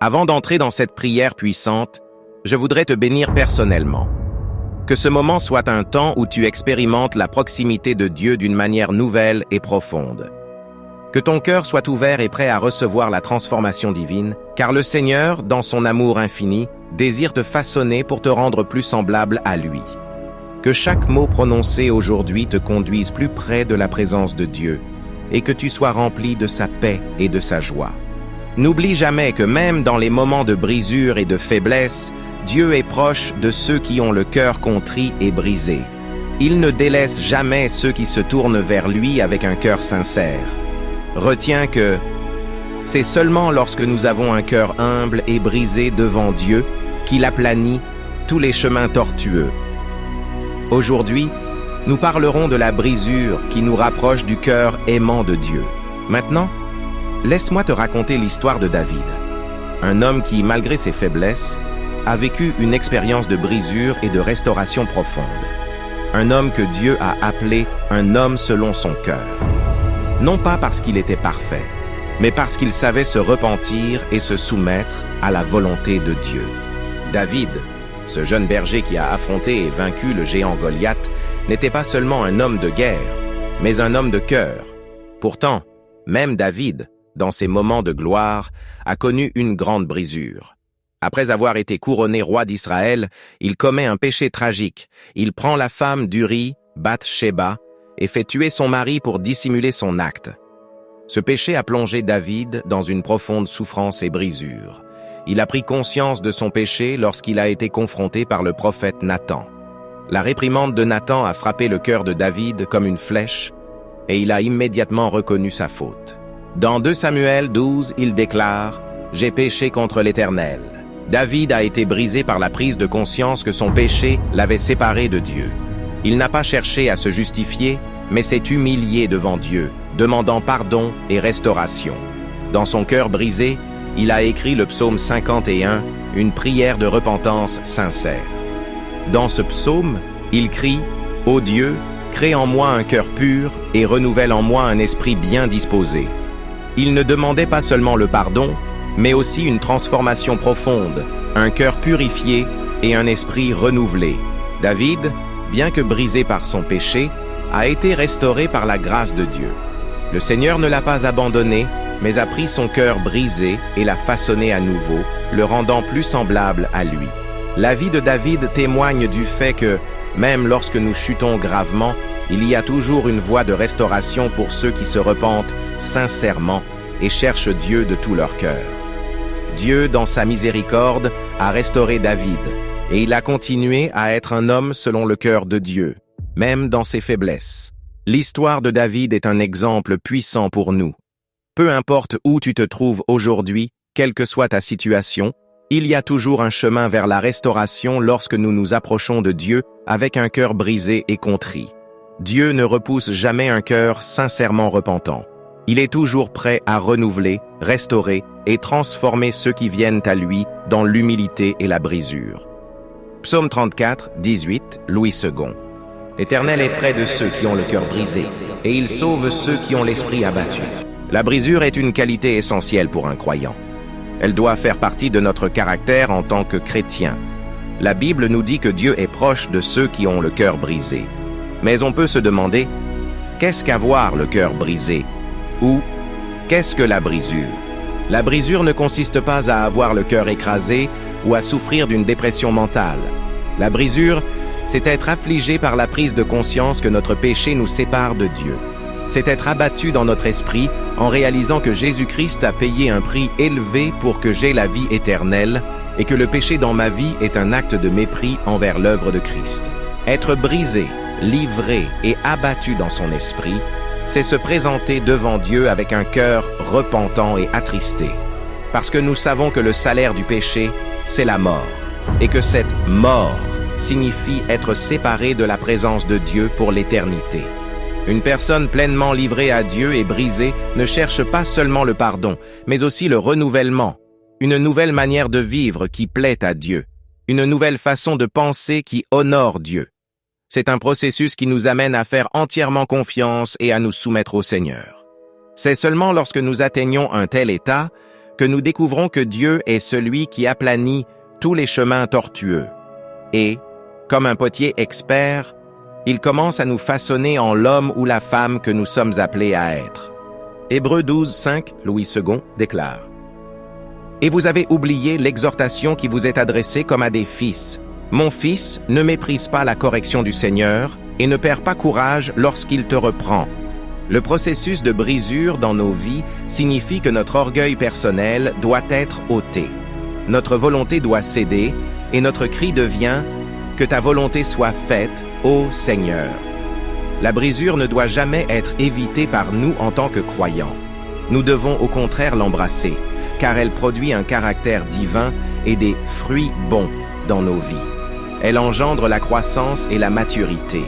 Avant d'entrer dans cette prière puissante, je voudrais te bénir personnellement. Que ce moment soit un temps où tu expérimentes la proximité de Dieu d'une manière nouvelle et profonde. Que ton cœur soit ouvert et prêt à recevoir la transformation divine, car le Seigneur, dans son amour infini, désire te façonner pour te rendre plus semblable à lui. Que chaque mot prononcé aujourd'hui te conduise plus près de la présence de Dieu et que tu sois rempli de sa paix et de sa joie. N'oublie jamais que même dans les moments de brisure et de faiblesse, Dieu est proche de ceux qui ont le cœur contrit et brisé. Il ne délaisse jamais ceux qui se tournent vers lui avec un cœur sincère. Retiens que c'est seulement lorsque nous avons un cœur humble et brisé devant Dieu qu'il aplanit tous les chemins tortueux. Aujourd'hui, nous parlerons de la brisure qui nous rapproche du cœur aimant de Dieu. Maintenant, laisse-moi te raconter l'histoire de David, un homme qui, malgré ses faiblesses, a vécu une expérience de brisure et de restauration profonde. Un homme que Dieu a appelé un homme selon son cœur. Non pas parce qu'il était parfait, mais parce qu'il savait se repentir et se soumettre à la volonté de Dieu. David, ce jeune berger qui a affronté et vaincu le géant Goliath, n'était pas seulement un homme de guerre, mais un homme de cœur. Pourtant, même David, dans ses moments de gloire, a connu une grande brisure. Après avoir été couronné roi d'Israël, il commet un péché tragique. Il prend la femme d'Uri, Bath-Sheba, et fait tuer son mari pour dissimuler son acte. Ce péché a plongé David dans une profonde souffrance et brisure. Il a pris conscience de son péché lorsqu'il a été confronté par le prophète Nathan. La réprimande de Nathan a frappé le cœur de David comme une flèche, et il a immédiatement reconnu sa faute. Dans 2 Samuel 12, il déclare « J'ai péché contre l'Éternel ». David a été brisé par la prise de conscience que son péché l'avait séparé de Dieu. Il n'a pas cherché à se justifier, mais s'est humilié devant Dieu, demandant pardon et restauration. Dans son cœur brisé, il a écrit le psaume 51, une prière de repentance sincère. Dans ce psaume, il crie « Ô Dieu, crée en moi un cœur pur et renouvelle en moi un esprit bien disposé. » Il ne demandait pas seulement le pardon, mais aussi une transformation profonde, un cœur purifié et un esprit renouvelé. David, bien que brisé par son péché, a été restauré par la grâce de Dieu. Le Seigneur ne l'a pas abandonné, mais a pris son cœur brisé et l'a façonné à nouveau, le rendant plus semblable à lui. La vie de David témoigne du fait que, même lorsque nous chutons gravement, il y a toujours une voie de restauration pour ceux qui se repentent sincèrement et cherchent Dieu de tout leur cœur. Dieu, dans sa miséricorde, a restauré David, et il a continué à être un homme selon le cœur de Dieu, même dans ses faiblesses. L'histoire de David est un exemple puissant pour nous. Peu importe où tu te trouves aujourd'hui, quelle que soit ta situation, il y a toujours un chemin vers la restauration lorsque nous nous approchons de Dieu avec un cœur brisé et contrit. Dieu ne repousse jamais un cœur sincèrement repentant. Il est toujours prêt à renouveler, restaurer et transformer ceux qui viennent à lui dans l'humilité et la brisure. Psaume 34, 18, Louis II. L'Éternel est près de ceux qui ont le cœur brisé, et il sauve ceux qui ont l'esprit abattu. La brisure est une qualité essentielle pour un croyant. Elle doit faire partie de notre caractère en tant que chrétien. La Bible nous dit que Dieu est proche de ceux qui ont le cœur brisé. Mais on peut se demander, qu'est-ce qu'avoir le cœur brisé? Ou, qu'est-ce que la brisure? La brisure ne consiste pas à avoir le cœur écrasé ou à souffrir d'une dépression mentale. La brisure, c'est être affligé par la prise de conscience que notre péché nous sépare de Dieu. C'est être abattu dans notre esprit en réalisant que Jésus-Christ a payé un prix élevé pour que j'aie la vie éternelle et que le péché dans ma vie est un acte de mépris envers l'œuvre de Christ. Être brisé, livré et abattu dans son esprit, c'est se présenter devant Dieu avec un cœur repentant et attristé. Parce que nous savons que le salaire du péché, c'est la mort, et que cette mort signifie être séparé de la présence de Dieu pour l'éternité. Une personne pleinement livrée à Dieu et brisée ne cherche pas seulement le pardon, mais aussi le renouvellement, une nouvelle manière de vivre qui plaît à Dieu, une nouvelle façon de penser qui honore Dieu. C'est un processus qui nous amène à faire entièrement confiance et à nous soumettre au Seigneur. C'est seulement lorsque nous atteignons un tel état que nous découvrons que Dieu est celui qui aplanit tous les chemins tortueux. Et, comme un potier expert, il commence à nous façonner en l'homme ou la femme que nous sommes appelés à être. Hébreux 12, 5, Louis II déclare: « Et vous avez oublié l'exhortation qui vous est adressée comme à des fils. Mon fils, ne méprise pas la correction du Seigneur et ne perds pas courage lorsqu'il te reprend. » Le processus de brisure dans nos vies signifie que notre orgueil personnel doit être ôté. Notre volonté doit céder et notre cri devient « Que ta volonté soit faite, ô Seigneur ». La brisure ne doit jamais être évitée par nous en tant que croyants. Nous devons au contraire l'embrasser, car elle produit un caractère divin et des fruits bons dans nos vies. Elle engendre la croissance et la maturité.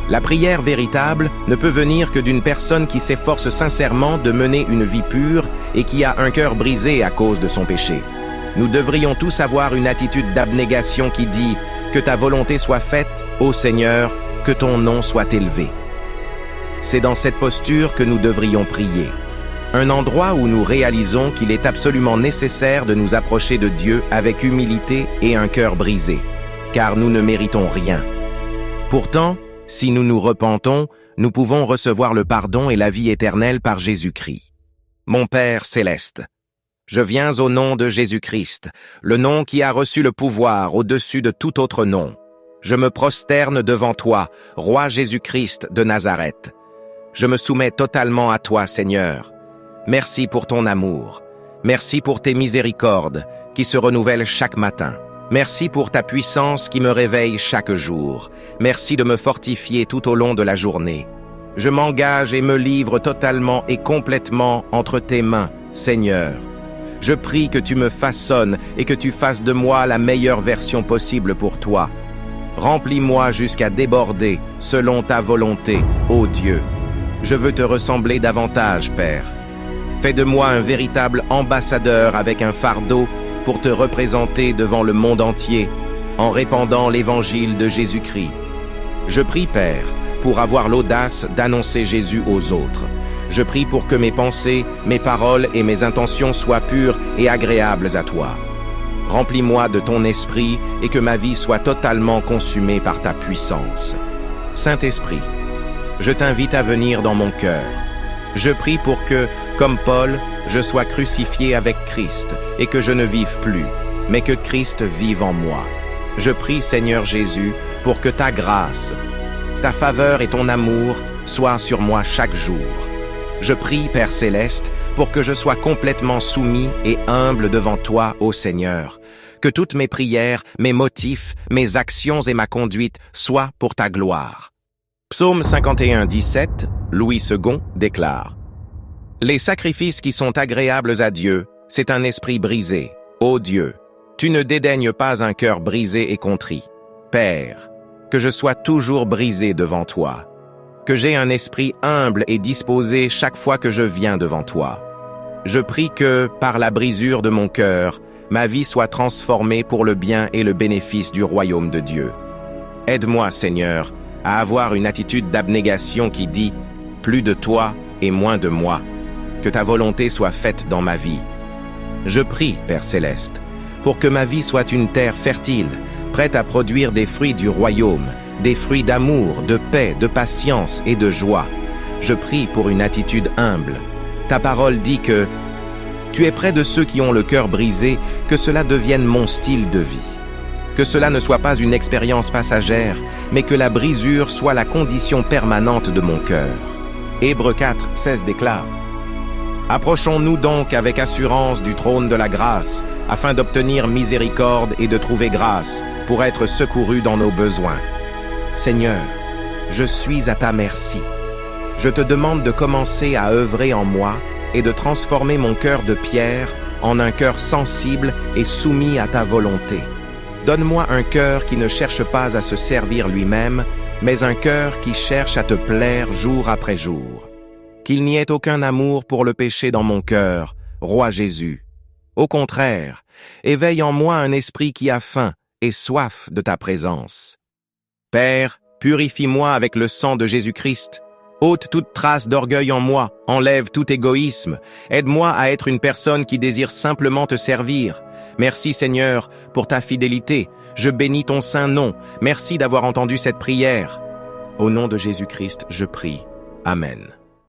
La prière véritable ne peut venir que d'une personne qui s'efforce sincèrement de mener une vie pure et qui a un cœur brisé à cause de son péché. Nous devrions tous avoir une attitude d'abnégation qui dit « Que ta volonté soit faite, ô Seigneur, que ton nom soit élevé. » C'est dans cette posture que nous devrions prier. Un endroit où nous réalisons qu'il est absolument nécessaire de nous approcher de Dieu avec humilité et un cœur brisé, car nous ne méritons rien. Pourtant, si nous nous repentons, nous pouvons recevoir le pardon et la vie éternelle par Jésus-Christ. Mon Père céleste, je viens au nom de Jésus-Christ, le nom qui a reçu le pouvoir au-dessus de tout autre nom. Je me prosterne devant toi, Roi Jésus-Christ de Nazareth. Je me soumets totalement à toi, Seigneur. Merci pour ton amour. Merci pour tes miséricordes qui se renouvellent chaque matin. Merci pour ta puissance qui me réveille chaque jour. Merci de me fortifier tout au long de la journée. Je m'engage et me livre totalement et complètement entre tes mains, Seigneur. Je prie que tu me façonnes et que tu fasses de moi la meilleure version possible pour toi. Remplis-moi jusqu'à déborder selon ta volonté, ô Dieu. Je veux te ressembler davantage, Père. Fais de moi un véritable ambassadeur avec un fardeau pour te représenter devant le monde entier en répandant l'évangile de Jésus-Christ. Je prie, Père, pour avoir l'audace d'annoncer Jésus aux autres. Je prie pour que mes pensées, mes paroles et mes intentions soient pures et agréables à toi. Remplis-moi de ton esprit et que ma vie soit totalement consumée par ta puissance. Saint-Esprit, je t'invite à venir dans mon cœur. Je prie pour que, comme Paul, je sois crucifié avec Christ et que je ne vive plus, mais que Christ vive en moi. Je prie, Seigneur Jésus, pour que ta grâce, ta faveur et ton amour soient sur moi chaque jour. Je prie, Père Céleste, pour que je sois complètement soumis et humble devant toi, ô Seigneur. Que toutes mes prières, mes motifs, mes actions et ma conduite soient pour ta gloire. Psaume 51, 17, Louis II déclare: « Les sacrifices qui sont agréables à Dieu, c'est un esprit brisé. Ô Dieu, tu ne dédaignes pas un cœur brisé et contrit. Père, que je sois toujours brisé devant toi. Que j'ai un esprit humble et disposé chaque fois que je viens devant toi. Je prie que, par la brisure de mon cœur, ma vie soit transformée pour le bien et le bénéfice du royaume de Dieu. Aide-moi, Seigneur, à avoir une attitude d'abnégation qui dit « Plus de toi et moins de moi. Que ta volonté soit faite dans ma vie. » Je prie, Père Céleste, pour que ma vie soit une terre fertile, prête à produire des fruits du royaume, des fruits d'amour, de paix, de patience et de joie. Je prie pour une attitude humble. Ta parole dit que « Tu es près de ceux qui ont le cœur brisé, que cela devienne mon style de vie. » Que cela ne soit pas une expérience passagère, mais que la brisure soit la condition permanente de mon cœur. Hébreux 4, 16 déclare: « Approchons-nous donc avec assurance du trône de la grâce, afin d'obtenir miséricorde et de trouver grâce, pour être secourus dans nos besoins. » Seigneur, je suis à ta merci. Je te demande de commencer à œuvrer en moi et de transformer mon cœur de pierre en un cœur sensible et soumis à ta volonté. Donne-moi un cœur qui ne cherche pas à se servir lui-même, mais un cœur qui cherche à te plaire jour après jour. Qu'il n'y ait aucun amour pour le péché dans mon cœur, Roi Jésus. Au contraire, éveille en moi un esprit qui a faim et soif de ta présence. Père, purifie-moi avec le sang de Jésus-Christ. Ôte toute trace d'orgueil en moi, enlève tout égoïsme, aide-moi à être une personne qui désire simplement te servir. Merci Seigneur pour ta fidélité, je bénis ton saint nom, merci d'avoir entendu cette prière. Au nom de Jésus-Christ, je prie. Amen.